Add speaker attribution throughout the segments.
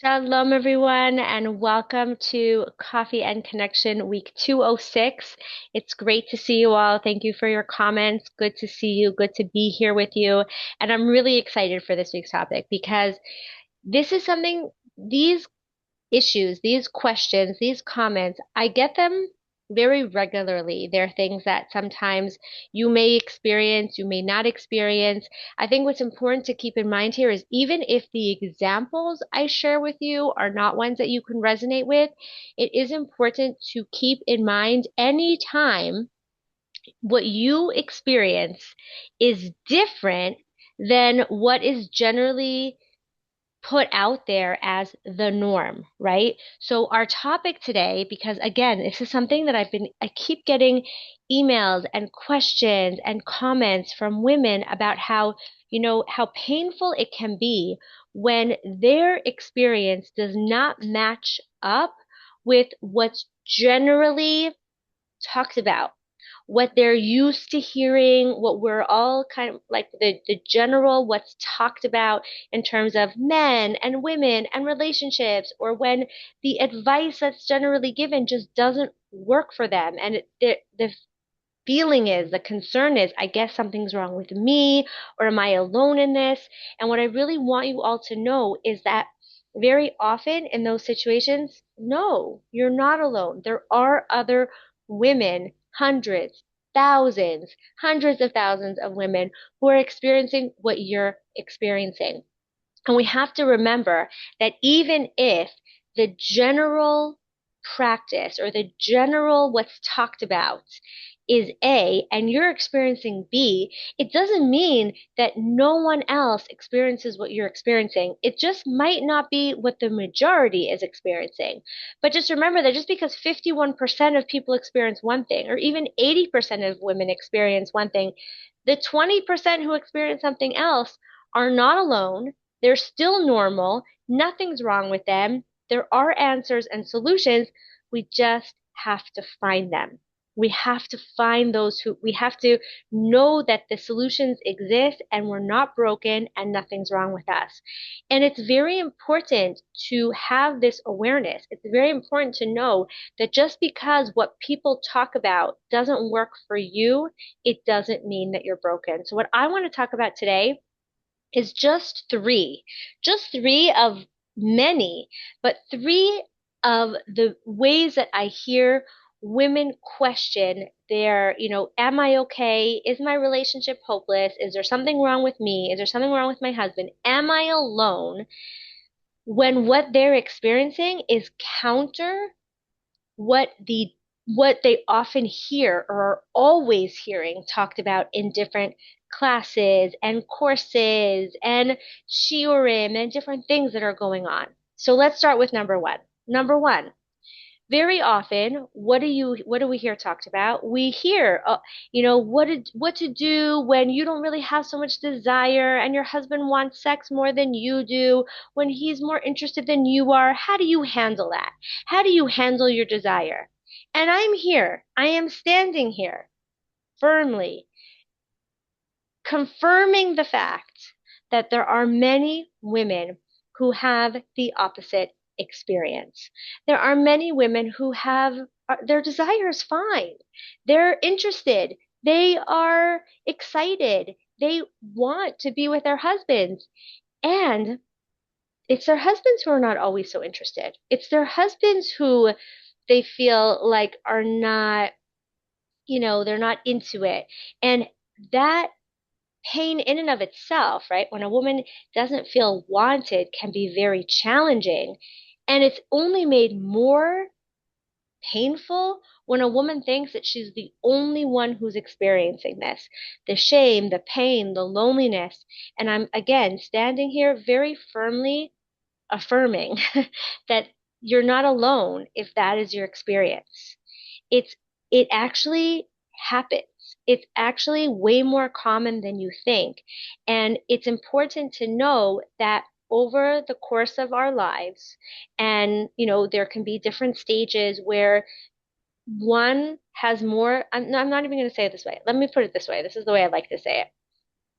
Speaker 1: Shalom, everyone, and welcome to Coffee and Connection Week 206. It's great to see you all. Thank you for your comments. Good to see you. Good to be here with you. And I'm really excited for this week's topic because this is something, these issues, these questions, these comments, I get them very regularly. They're things that sometimes you may experience, you may not experience. I think what's important to keep in mind here is even if the examples I share with you are not ones that you can resonate with, it is important to keep in mind anytime what you experience is different than what is generally put out there as the norm, right? So our topic today, because again, this is something that I keep getting emails and questions and comments from women about how painful it can be when their experience does not match up with what's generally talked about, what they're used to hearing, what we're all kind of like the general, what's talked about in terms of men and women and relationships, or when the advice that's generally given just doesn't work for them. And the feeling is, the concern is, I guess something's wrong with me, or am I alone in this? And what I really want you all to know is that very often in those situations, no, you're not alone. There are other women, hundreds, thousands, hundreds of thousands of women who are experiencing what you're experiencing. And we have to remember that even if the general practice or the general what's talked about is A and you're experiencing B, it doesn't mean that no one else experiences what you're experiencing. It just might not be what the majority is experiencing. But just remember that just because 51% of people experience one thing, or even 80% of women experience one thing, the 20% who experience something else are not alone. They're still normal. Nothing's wrong with them. There are answers and solutions. We just have to find them. We have to find we have to know that the solutions exist and we're not broken and nothing's wrong with us. And it's very important to have this awareness. It's very important to know that just because what people talk about doesn't work for you, it doesn't mean that you're broken. So what I want to talk about today is just three of many, but three of the ways that I hear women question am I okay? Is my relationship hopeless? Is there something wrong with me? Is there something wrong with my husband? Am I alone? When what they're experiencing is counter what they often hear or are always hearing talked about in different classes and courses and shiurim and different things that are going on. So let's start with number one. Number one, very often, what do we hear talked about? We hear, what to do when you don't really have so much desire and your husband wants sex more than you do, when he's more interested than you are. How do you handle that? How do you handle your desire? And I'm here. I am standing here firmly confirming the fact that there are many women who have the opposite experience. There are many women who have their desire is fine. They're interested. They are excited. They want to be with their husbands. And it's their husbands who are not always so interested. It's their husbands who they feel like are not, they're not into it. And that pain in and of itself, right? When a woman doesn't feel wanted can be very challenging. And it's only made more painful when a woman thinks that she's the only one who's experiencing this. The shame, the pain, the loneliness. And I'm again standing here very firmly affirming that you're not alone if that is your experience. It's it actually happens. It's actually way more common than you think. And it's important to know that over the course of our lives, and there can be different stages where one has more, I'm not even going to say it this way. Let me put it this way. This is the way I like to say it.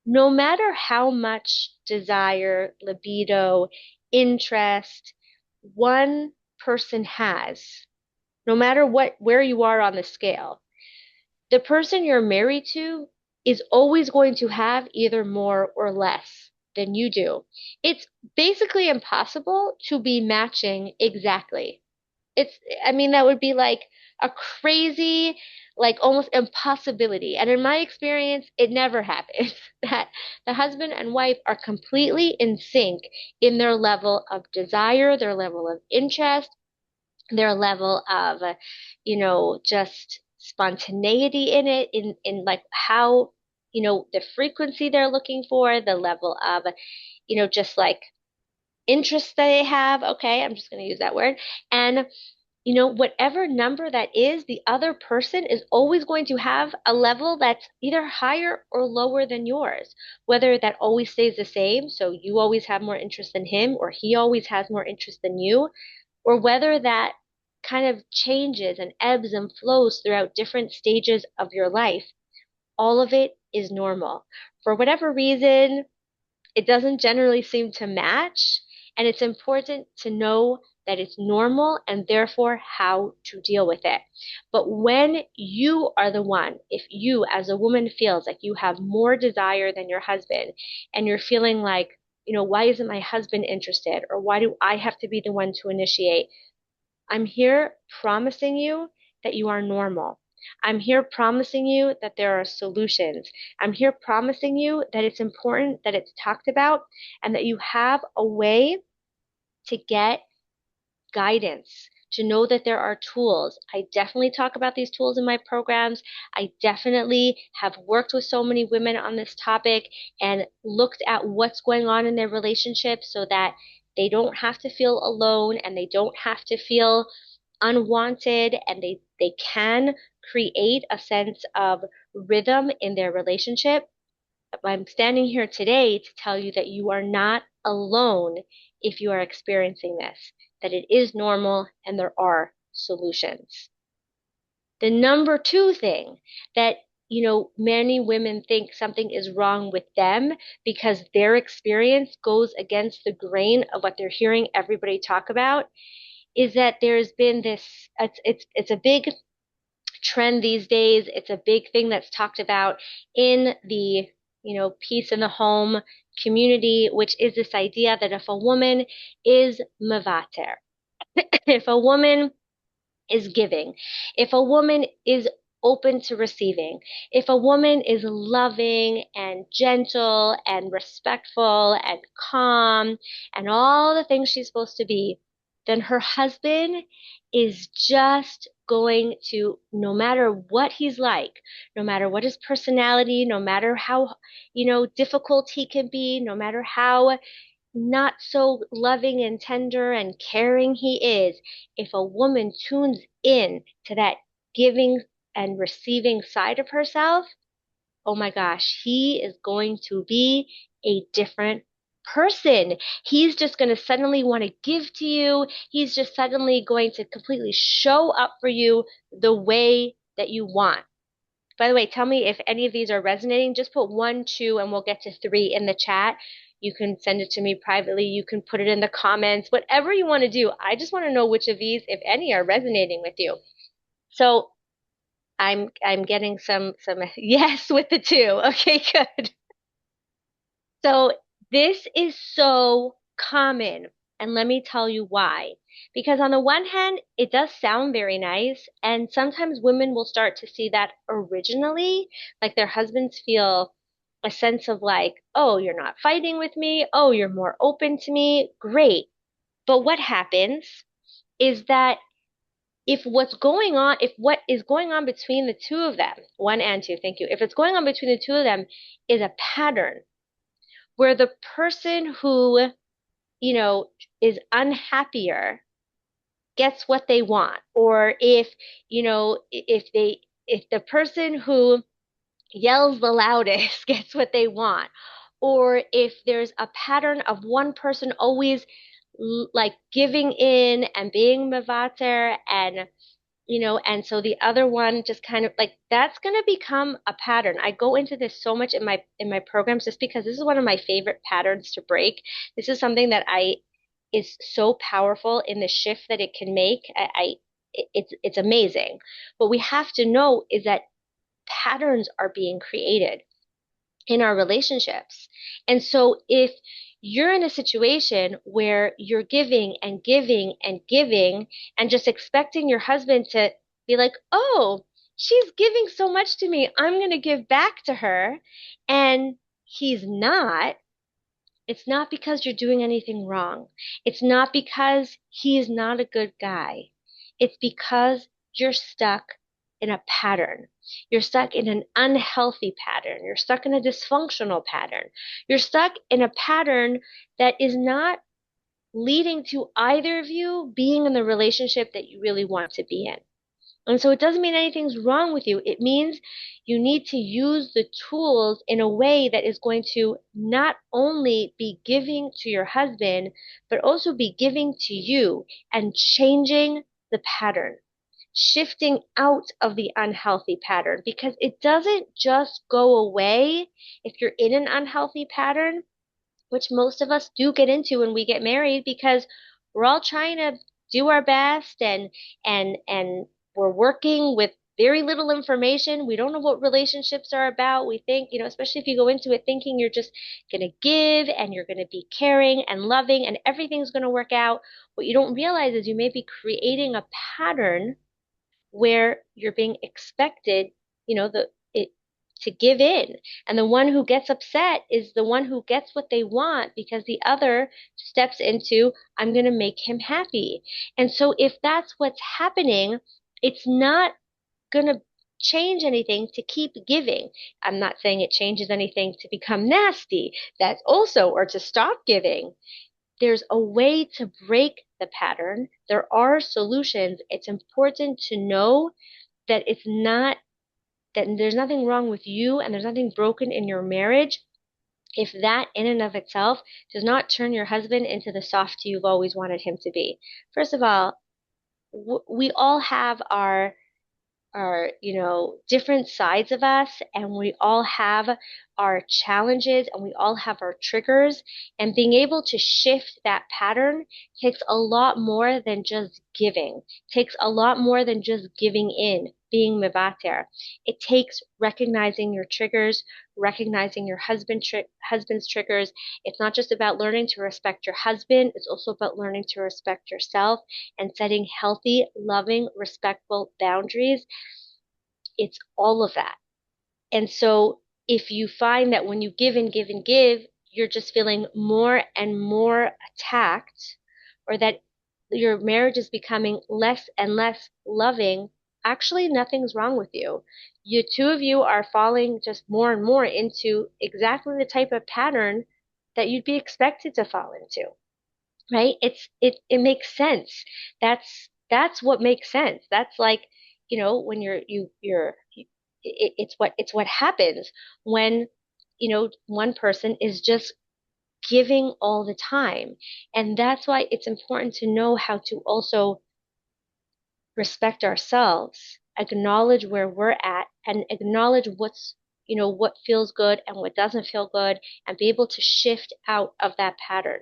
Speaker 1: No matter how much desire, libido, interest, one person has, no matter where you are on the scale, the person you're married to is always going to have either more or less than you do. It's basically impossible to be matching exactly. It's, I mean, that would be like a crazy, like almost impossibility. And in my experience, it never happens that the husband and wife are completely in sync in their level of desire, their level of interest, their level of, just spontaneity in it, in like how, the frequency they're looking for, the level of, just like interest that they have. Okay, I'm just going to use that word. And whatever number that is, the other person is always going to have a level that's either higher or lower than yours. Whether that always stays the same, so you always have more interest than him, or he always has more interest than you, or whether that kind of changes and ebbs and flows throughout different stages of your life, all of it is normal. For whatever reason, it doesn't generally seem to match, and it's important to know that it's normal and therefore how to deal with it. But when you are the one, if you as a woman feels like you have more desire than your husband, and you're feeling like, why isn't my husband interested? Or why do I have to be the one to initiate? I'm here promising you that you are normal. I'm here promising you that there are solutions. I'm here promising you that it's important that it's talked about and that you have a way to get guidance, to know that there are tools. I definitely talk about these tools in my programs. I definitely have worked with so many women on this topic and looked at what's going on in their relationship so that they don't have to feel alone and they don't have to feel unwanted, and they can create a sense of rhythm in their relationship. I'm standing here today to tell you that you are not alone if you are experiencing this, that it is normal and there are solutions. The number two thing that many women think something is wrong with them because their experience goes against the grain of what they're hearing everybody talk about is that there's been this, it's a big trend these days. It's a big thing that's talked about in the, peace in the home community, which is this idea that if a woman is mavater, if a woman is giving, if a woman is open to receiving, if a woman is loving and gentle and respectful and calm and all the things she's supposed to be, then her husband is just going to, no matter what he's like, no matter what his personality, no matter how, difficult he can be, no matter how not so loving and tender and caring he is, if a woman tunes in to that giving and receiving side of herself, oh my gosh, he is going to be a different person. He's just going to suddenly want to give to you. He's just suddenly going to completely show up for you the way that you want. By the way, tell me if any of these are resonating. Just put 1, 2, and we'll get to 3 in the chat. You can send it to me privately. You can put it in the comments, whatever you want to do. I just want to know which of these, if any, are resonating with you. So I'm getting some yes with the 2. Okay, good. So this is so common, and let me tell you why. Because on the one hand, it does sound very nice, and sometimes women will start to see that originally, like their husbands feel a sense of like, oh, you're not fighting with me, oh, you're more open to me, great. But what happens is that if what is going on between the two of them, 1 and 2, thank you, if it's going on between the two of them is a pattern where the person who, you know, is unhappier gets what they want, or if the person who yells the loudest gets what they want, or if there's a pattern of one person always like giving in and being mavater and so the other one just kind of like that's going to become a pattern. I go into this so much in my programs just because this is one of my favorite patterns to break. This is something that is so powerful in the shift that it can make. It's amazing. What we have to know is that patterns are being created in our relationships. And so if you're in a situation where you're giving and giving and giving and just expecting your husband to be like, oh, she's giving so much to me, I'm going to give back to her, and he's not, it's not because you're doing anything wrong. It's not because he is not a good guy. It's because you're stuck in a pattern. You're stuck in an unhealthy pattern. You're stuck in a dysfunctional pattern. You're stuck in a pattern that is not leading to either of you being in the relationship that you really want to be in. And so it doesn't mean anything's wrong with you. It means you need to use the tools in a way that is going to not only be giving to your husband, but also be giving to you and changing the pattern, shifting out of the unhealthy pattern, because it doesn't just go away if you're in an unhealthy pattern, which most of us do get into when we get married, because we're all trying to do our best, and we're working with very little information. We don't know what relationships are about. We think, especially if you go into it thinking you're just going to give and you're going to be caring and loving and everything's going to work out. What you don't realize is you may be creating a pattern where you're being expected, it to give in. And the one who gets upset is the one who gets what they want because the other steps into, I'm going to make him happy. And so if that's what's happening, it's not going to change anything to keep giving. I'm not saying it changes anything to become nasty. That's also, or to stop giving. There's a way to break the pattern. There are solutions. It's important to know that it's not, that there's nothing wrong with you and there's nothing broken in your marriage if that in and of itself does not turn your husband into the softie you've always wanted him to be. First of all, we all have our different sides of us, and we all have our challenges and we all have our triggers, and being able to shift that pattern takes a lot more than just giving, takes a lot more than just giving in, being mevater. It takes recognizing your triggers, recognizing your husband's triggers. It's not just about learning to respect your husband, it's also about learning to respect yourself and setting healthy, loving, respectful boundaries. It's all of that. And so if you find that when you give and give and give, you're just feeling more and more attacked, or that your marriage is becoming less and less loving, actually nothing's wrong with you. You two of you are falling just more and more into exactly the type of pattern that you'd be expected to fall into, right? It makes sense. That's what makes sense. That's like, when it's what happens when, one person is just giving all the time. And that's why it's important to know how to also respect ourselves, acknowledge where we're at, and acknowledge what feels good and what doesn't feel good, and be able to shift out of that pattern,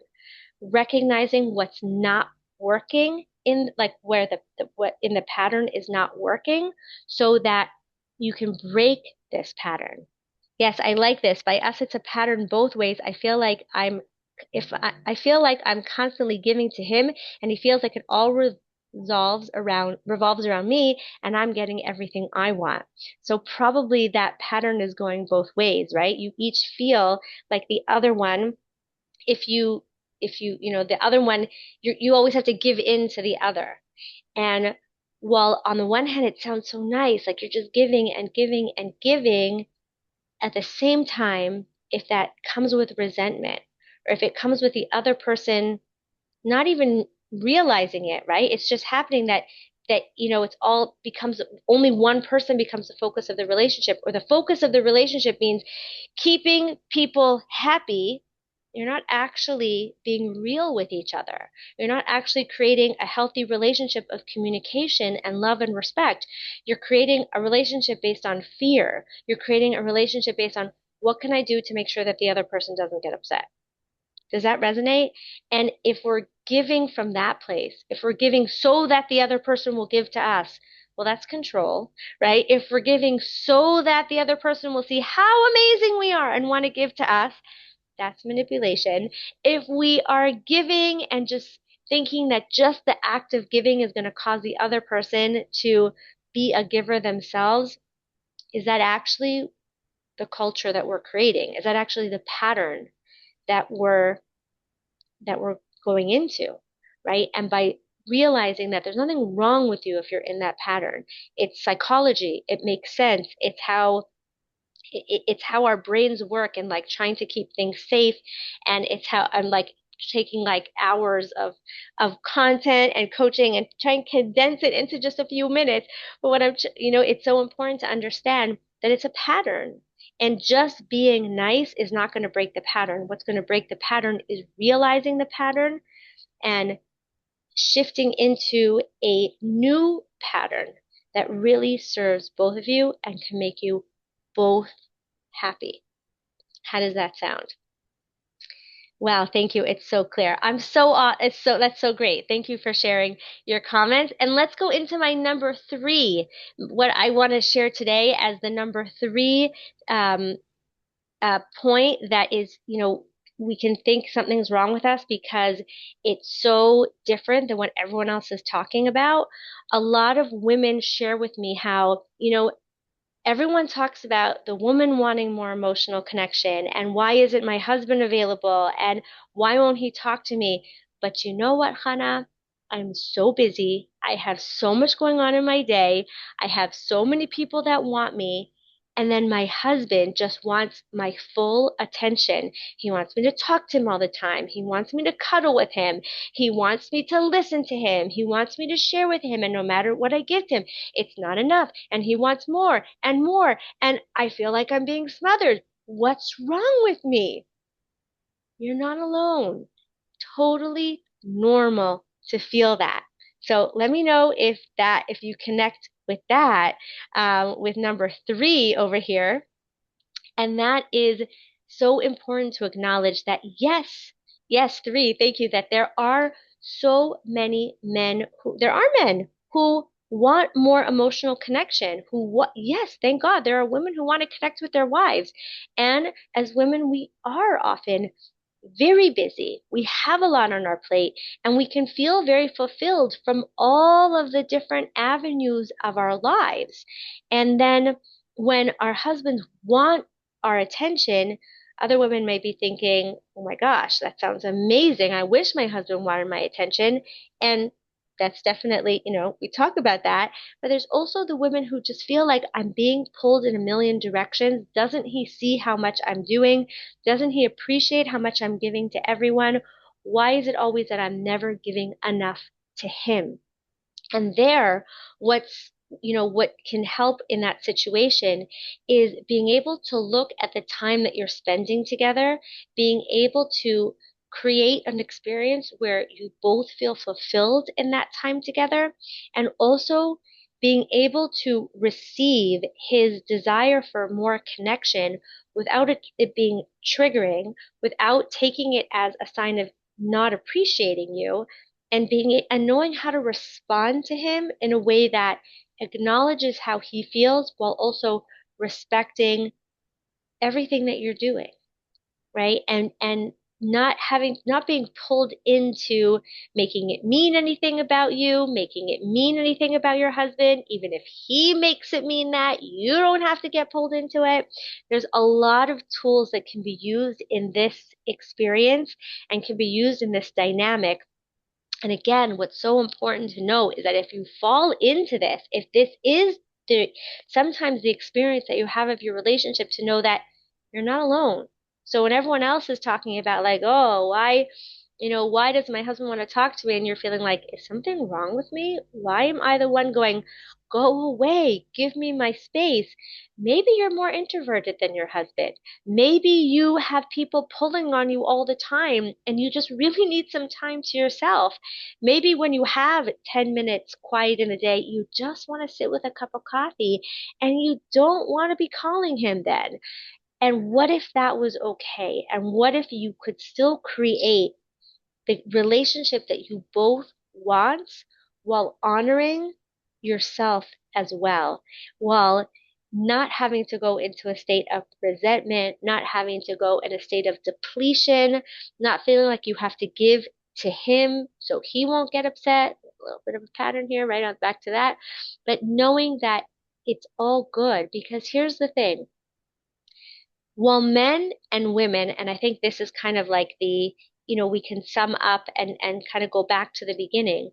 Speaker 1: recognizing what's not working in, like, where what in the pattern is not working, so that you can break this pattern. Yes, I like this. By us, it's a pattern both ways. I feel like I feel like I'm constantly giving to him, and he feels like it all revolves around me, and I'm getting everything I want. So probably that pattern is going both ways, right? You each feel like the other one, if you the other one, you always have to give in to the other. And while on the one hand it sounds so nice, like you're just giving and giving and giving, at the same time, if that comes with resentment, or if it comes with the other person not even realizing it, right? It's just happening that it's all becomes, only one person becomes the focus of the relationship, or the focus of the relationship means keeping people happy. You're not actually being real with each other. You're not actually creating a healthy relationship of communication and love and respect. You're creating a relationship based on fear. You're creating a relationship based on, what can I do to make sure that the other person doesn't get upset? Does that resonate? And if we're giving from that place, if we're giving so that the other person will give to us, well, that's control, right? If we're giving so that the other person will see how amazing we are and want to give to us, that's manipulation. If we are giving and just thinking that just the act of giving is going to cause the other person to be a giver themselves, is that actually the culture that we're creating? Is that actually the pattern that we're going into, right? And by realizing that there's nothing wrong with you if you're in that pattern. It's psychology. It makes sense. It's how our brains work and like trying to keep things safe. And it's how I'm like taking like hours of content and coaching and trying to condense it into just a few minutes. But what it's so important to understand that it's a pattern. And just being nice is not going to break the pattern. What's going to break the pattern is realizing the pattern and shifting into a new pattern that really serves both of you and can make you both happy. How does that sound? Wow, thank you. It's so clear. That's so great. Thank you for sharing your comments. And let's go into my number three. What I want to share today as the number three um, point that is, we can think something's wrong with us because it's so different than what everyone else is talking about. A lot of women share with me how, everyone talks about the woman wanting more emotional connection and why isn't my husband available and why won't he talk to me? But you know what, Hannah? I'm so busy. I have so much going on in my day. I have so many people that want me. And then my husband just wants my full attention. He wants me to talk to him all the time. He wants me to cuddle with him. He wants me to listen to him. He wants me to share with him. And no matter what I give to him, it's not enough. And he wants more and more. And I feel like I'm being smothered. What's wrong with me? You're not alone. Totally normal to feel that. So let me know if you connect with that, with number three over here. And that is so important to acknowledge that yes, three, thank you, that there are so many there are men who want more emotional connection, yes, thank God, there are women who want to connect with their wives. And as women, we are often very busy. We have a lot on our plate, and we can feel very fulfilled from all of the different avenues of our lives. And then when our husbands want our attention, other women may be thinking, oh my gosh, that sounds amazing. I wish my husband wanted my attention. And that's definitely, we talk about that. But there's also the women who just feel like I'm being pulled in a million directions. Doesn't he see how much I'm doing? Doesn't he appreciate how much I'm giving to everyone? Why is it always that I'm never giving enough to him? And what can help in that situation is being able to look at the time that you're spending together, being able to create an experience where you both feel fulfilled in that time together, and also being able to receive his desire for more connection without it being triggering, without taking it as a sign of not appreciating you, and knowing how to respond to him in a way that acknowledges how he feels while also respecting everything that you're doing, right? And not being pulled into making it mean anything about you, making it mean anything about your husband. Even if he makes it mean that, you don't have to get pulled into it. There's a lot of tools that can be used in this experience and can be used in this dynamic. And again, what's so important to know is that if you fall into this, if this is sometimes the experience that you have of your relationship, to know that you're not alone. So when everyone else is talking about like, oh, why does my husband want to talk to me? And you're feeling like, is something wrong with me? Why am I the one going, go away, give me my space? Maybe you're more introverted than your husband. Maybe you have people pulling on you all the time and you just really need some time to yourself. Maybe when you have 10 minutes quiet in the day, you just want to sit with a cup of coffee and you don't want to be calling him then. And what if that was okay? And what if you could still create the relationship that you both want while honoring yourself as well, while not having to go into a state of resentment, not having to go in a state of depletion, not feeling like you have to give to him so he won't get upset. A little bit of a pattern here, right? On back to that. But knowing that it's all good, because here's the thing. While men and women, and I think this is kind of like we can sum up and kind of go back to the beginning.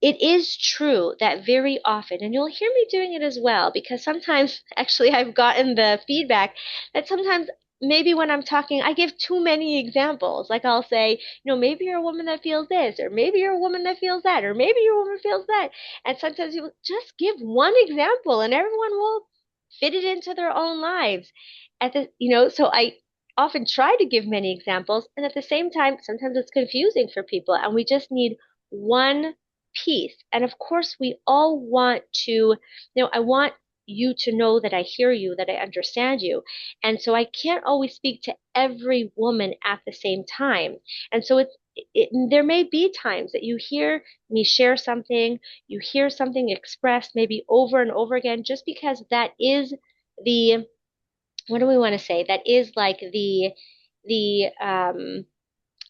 Speaker 1: It is true that very often, and you'll hear me doing it as well, because sometimes actually I've gotten the feedback that sometimes maybe when I'm talking, I give too many examples. Like I'll say, maybe you're a woman that feels this, or maybe you're a woman that feels that, or maybe you're a woman that feels that. And sometimes you just give one example and everyone will fit it into their own lives. So I often try to give many examples, and at the same time, sometimes it's confusing for people, and we just need one piece. And of course, we all want to, I want you to know that I hear you, that I understand you. And so I can't always speak to every woman at the same time. And so there may be times that you hear me share something, you hear something expressed maybe over and over again, just because that is the, what do we want to say? That is like the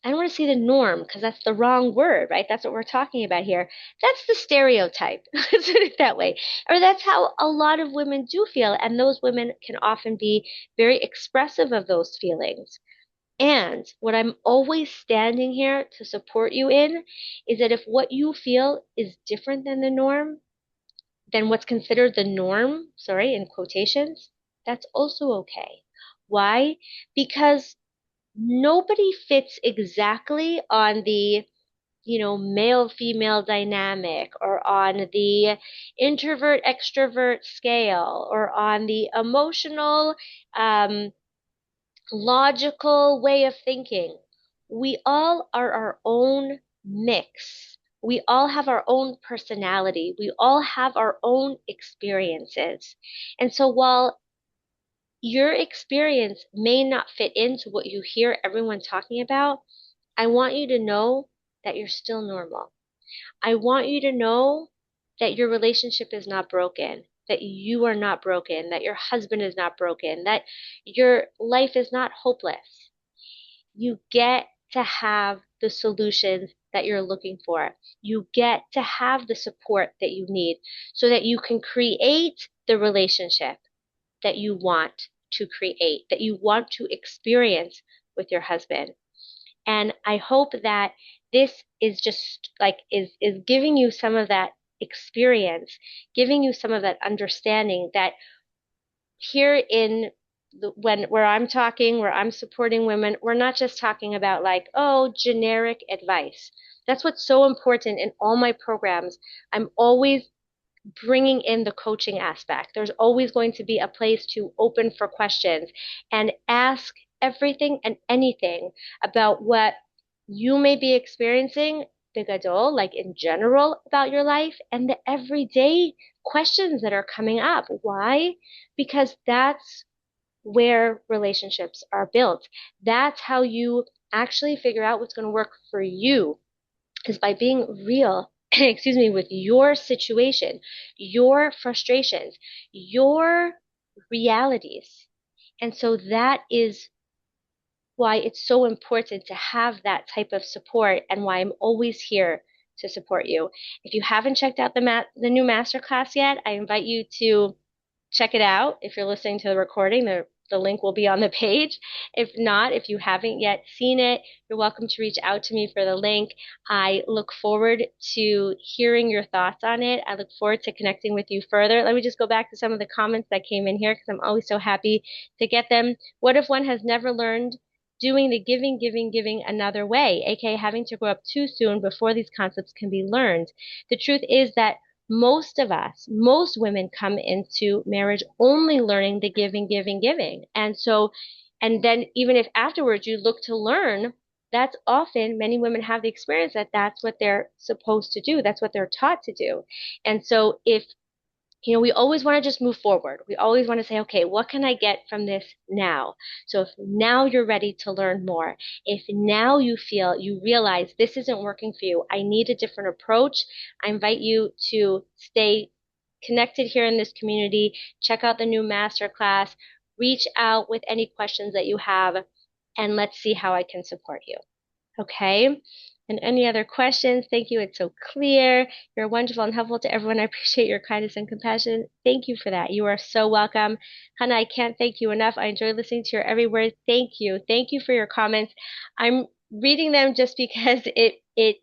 Speaker 1: I don't want to say the norm because that's the wrong word, right? That's what we're talking about here. That's the stereotype, let's put it that way. Or that's how a lot of women do feel, and those women can often be very expressive of those feelings. And what I'm always standing here to support you in is that if what you feel is different than the norm, then what's considered the norm, sorry, in quotations, that's also okay. Why? Because nobody fits exactly on the male female dynamic or on the introvert extrovert scale or on the emotional logical way of thinking. We all are our own mix. We all have our own personality. We all have our own experiences. And so while your experience may not fit into what you hear everyone talking about, I want you to know that you're still normal. I want you to know that your relationship is not broken, that you are not broken, that your husband is not broken, that your life is not hopeless. You get to have the solutions that you're looking for. You get to have the support that you need so that you can create the relationship that you want to create, that you want to experience with your husband. And I hope that this is just like is giving you some of that experience, giving you some of that understanding that here in when where I'm talking, where I'm supporting women, we're not just talking about like, oh, generic advice. That's what's so important in all my programs. I'm always bringing in the coaching aspect. There's always going to be a place to open for questions and ask everything and anything about what you may be experiencing, bigadol, like in general about your life, and the everyday questions that are coming up. Why? Because that's where relationships are built. That's how you actually figure out what's going to work for you is by being real, excuse me, with your situation, your frustrations, your realities. And so that is why it's so important to have that type of support and why I'm always here to support you. If you haven't checked out the new masterclass yet, I invite you to check it out. If you're listening to the recording, the link will be on the page. If not, if you haven't yet seen it, you're welcome to reach out to me for the link. I look forward to hearing your thoughts on it. I look forward to connecting with you further. Let me just go back to some of the comments that came in here because I'm always so happy to get them. What if one has never learned doing the giving, giving, giving another way, aka having to grow up too soon before these concepts can be learned? The truth is that most of us, most women come into marriage only learning the giving, giving, giving. And so, and then even if afterwards you look to learn, that's often many women have the experience that that's what they're supposed to do. That's what they're taught to do. And so if we always want to just move forward. We always want to say, okay, what can I get from this now? So if now you're ready to learn more, if now you realize this isn't working for you, I need a different approach, I invite you to stay connected here in this community, check out the new masterclass, reach out with any questions that you have, and let's see how I can support you. Okay. And any other questions? Thank you. It's so clear. You're wonderful and helpful to everyone. I appreciate your kindness and compassion. Thank you for that. You are so welcome. Hannah, I can't thank you enough. I enjoy listening to your every word. Thank you. Thank you for your comments. I'm reading them just because it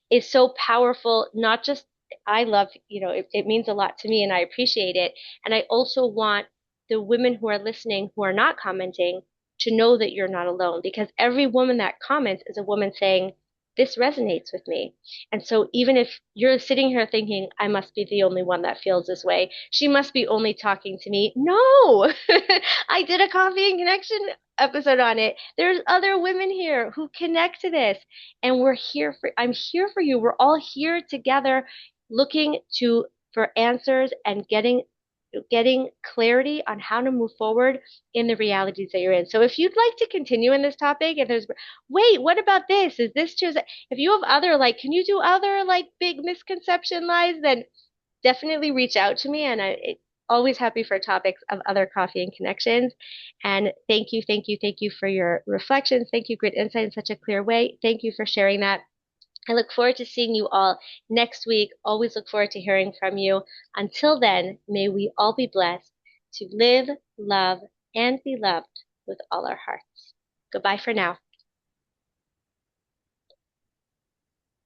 Speaker 1: is so powerful. Not just I love, it means a lot to me and I appreciate it. And I also want the women who are listening who are not commenting to know that you're not alone, because every woman that comments is a woman saying, this resonates with me. And so even if you're sitting here thinking, I must be the only one that feels this way, she must be only talking to me. No, I did a Coffee and Connection episode on it. There's other women here who connect to this, and I'm here for you. We're all here together looking for answers and getting clarity on how to move forward in the realities that you're in. So if you'd like to continue in this topic, if there's, wait, what about this? Is this true? If you have other, can you do other big misconception lies, then definitely reach out to me. And always happy for topics of other coffee and connections. And thank you, thank you, thank you for your reflections. Thank you, great insight in such a clear way. Thank you for sharing that. I look forward to seeing you all next week. Always look forward to hearing from you. Until then, may we all be blessed to live, love, and be loved with all our hearts. Goodbye for now.